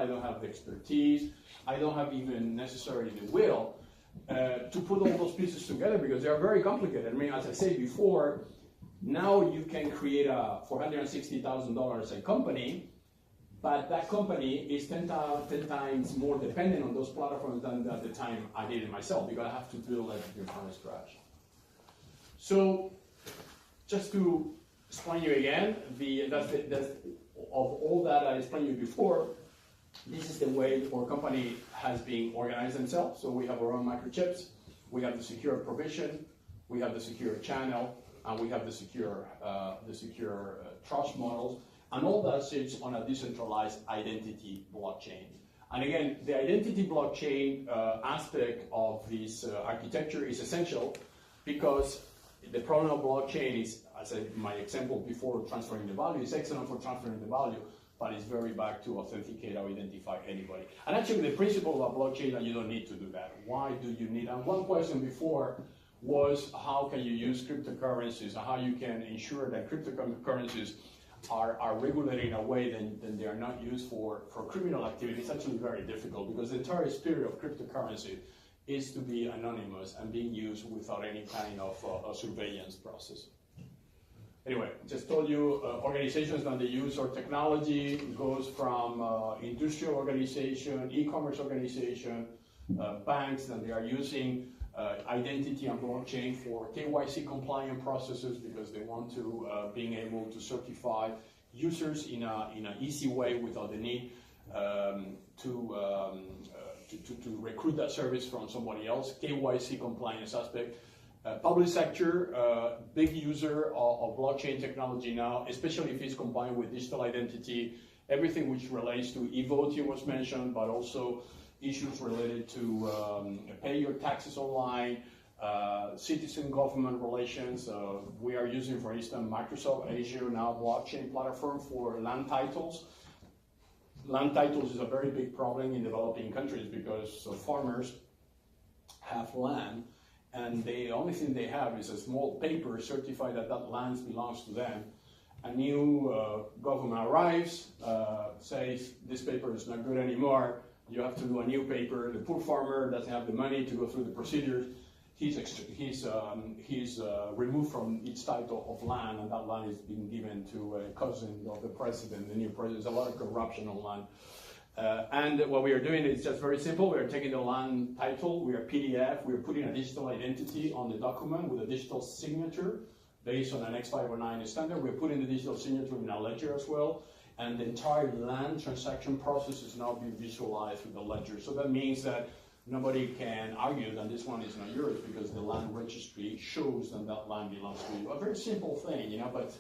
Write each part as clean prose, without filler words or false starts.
I don't have the expertise, I don't have even necessarily the will to put all those pieces together because they are very complicated. I mean, as I said before, now you can create a $460,000 a company, but that company is 10 times more dependent on those platforms than at the time I did it myself, because I have to build everything from scratch. So, just to explain you again, of all that I explained you before, this is the way our company has been organized themselves. So we have our own microchips, we have the secure provision, we have the secure channel, and we have the secure trust models, and all that sits on a decentralized identity blockchain. And again, the identity blockchain aspect of this architecture is essential because the problem of blockchain is, as my example before, transferring the value. It's excellent for transferring the value, but it's very bad to authenticate or identify anybody. And actually, the principle of a blockchain that you don't need to do that. Why do you need? And one question before was how can you use cryptocurrencies, and how you can ensure that cryptocurrencies are regulated in a way that they are not used for criminal activity. It's actually very difficult because the entire spirit of cryptocurrency is to be anonymous and being used without any kind of surveillance process. Anyway, just told you organizations that they use our technology goes from industrial organization, e-commerce organization, banks that they are using identity and blockchain for KYC compliant processes because they want to being able to certify users in an easy way without the need to recruit that service from somebody else. KYC compliance aspect. Public sector, big user of blockchain technology now, especially if it's combined with digital identity, everything which relates to e-voting was mentioned, but also issues related to pay your taxes online, citizen government relations. We are using, for instance, Microsoft Azure now blockchain platform for land titles. Land titles is a very big problem in developing countries because farmers have land and the only thing they have is a small paper certifying that that land belongs to them. A new government arrives, says this paper is not good anymore, you have to do a new paper. The poor farmer doesn't have the money to go through the procedures. He's removed from each title of land, and that land is being given to a cousin of the president, the new president. There's a lot of corruption on land. And what we are doing is just very simple. We are taking the land title, we are PDF, we are putting a digital identity on the document with a digital signature based on an X509 standard. We're putting the digital signature in a ledger as well. And the entire land transaction process is now being visualized with the ledger. So that means that nobody can argue that this one is not yours because the land registry shows that that land belongs to you. A very simple thing, you know, but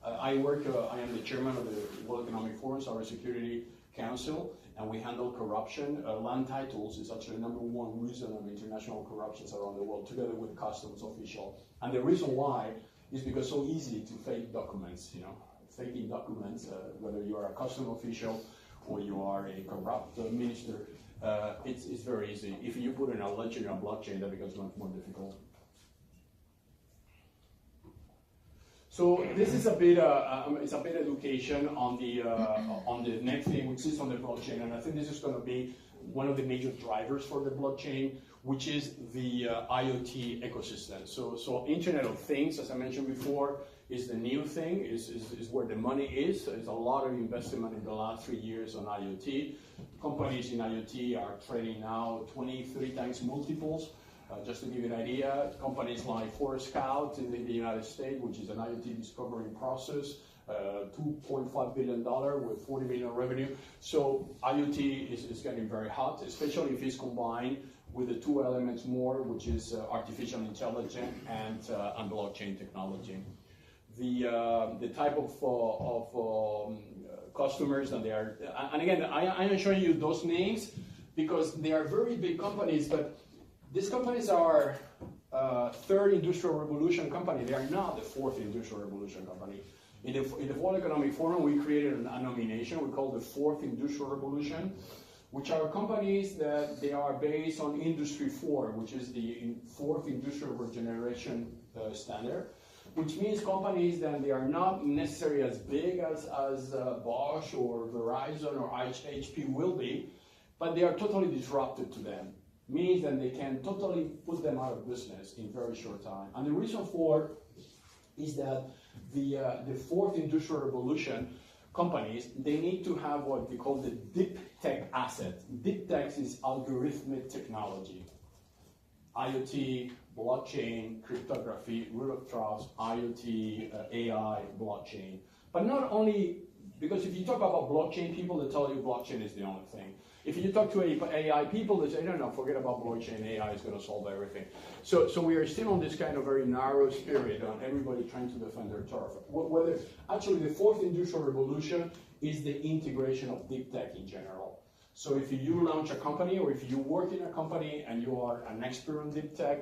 I am the chairman of the World Economic Forum, Cybersecurity Council, and we handle corruption. Land titles is actually the #1 reason of international corruptions around the world, together with customs official. And the reason why is because it's so easy to fake documents, you know. Faking documents, whether you are a customs official or you are a corrupt minister, it's very easy. If you put in a ledger on blockchain, that becomes much more difficult. So this is a bit, it's a bit education on the next thing which is on the blockchain, and I think this is going to be one of the major drivers for the blockchain, which is the IoT ecosystem. So Internet of Things, as I mentioned before, is the new thing, is where the money is. There's a lot of investment in the last 3 years on IoT. Companies in IoT are trading now 20-30 times multiples. Just to give you an idea, companies like Forescout in the United States, which is an IoT discovery process, $2.5 billion with 40 million revenue. So IoT is getting very hot, especially if it's combined with the two elements more, which is artificial intelligence and blockchain technology. The type of customers that they are, and again, I am showing you those names because they are very big companies, but these companies are third industrial revolution company. They are not the fourth industrial revolution company. In the World Economic Forum, we created a nomination we call the fourth industrial revolution, which are companies that they are based on Industry 4, which is the fourth industrial regeneration standard. which means companies that they are not necessarily as big as Bosch or Verizon or HP will be, but they are totally disruptive to them. Means that they can totally put them out of business in very short time. And the reason for is that the fourth industrial revolution companies, they need to have what they call the deep tech asset. Deep tech is algorithmic technology. IoT, blockchain, cryptography, root of trust, IoT, AI, blockchain. But not only, because if you talk about blockchain, people that tell you blockchain is the only thing. If you talk to AI people, they say, no, forget about blockchain, AI is going to solve everything. So we are still on this kind of very narrow spirit on everybody trying to defend their turf. Whether actually the fourth industrial revolution is the integration of deep tech in general. So if you launch a company or if you work in a company and you are an expert on deep tech,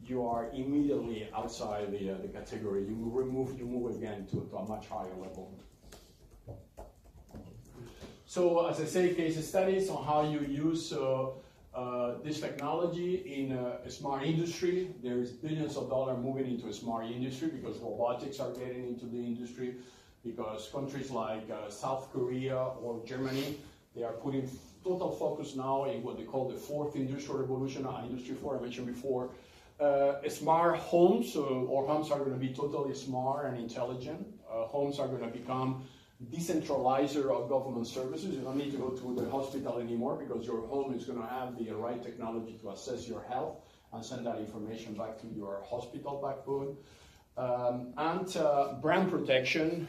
you are immediately outside the category. You move again to a much higher level. So as I say, case studies on how you use this technology in a smart industry. There is billions of dollars moving into a smart industry because robotics are getting into the industry, because countries like South Korea or Germany, they are putting total focus now in what they call the fourth industrial revolution, Industry 4 I mentioned before. Smart homes, or homes are going to be totally smart and intelligent. Homes are going to become decentralizer of government services. You don't need to go to the hospital anymore because your home is going to have the right technology to assess your health and send that information back to your hospital backbone. And brand protection.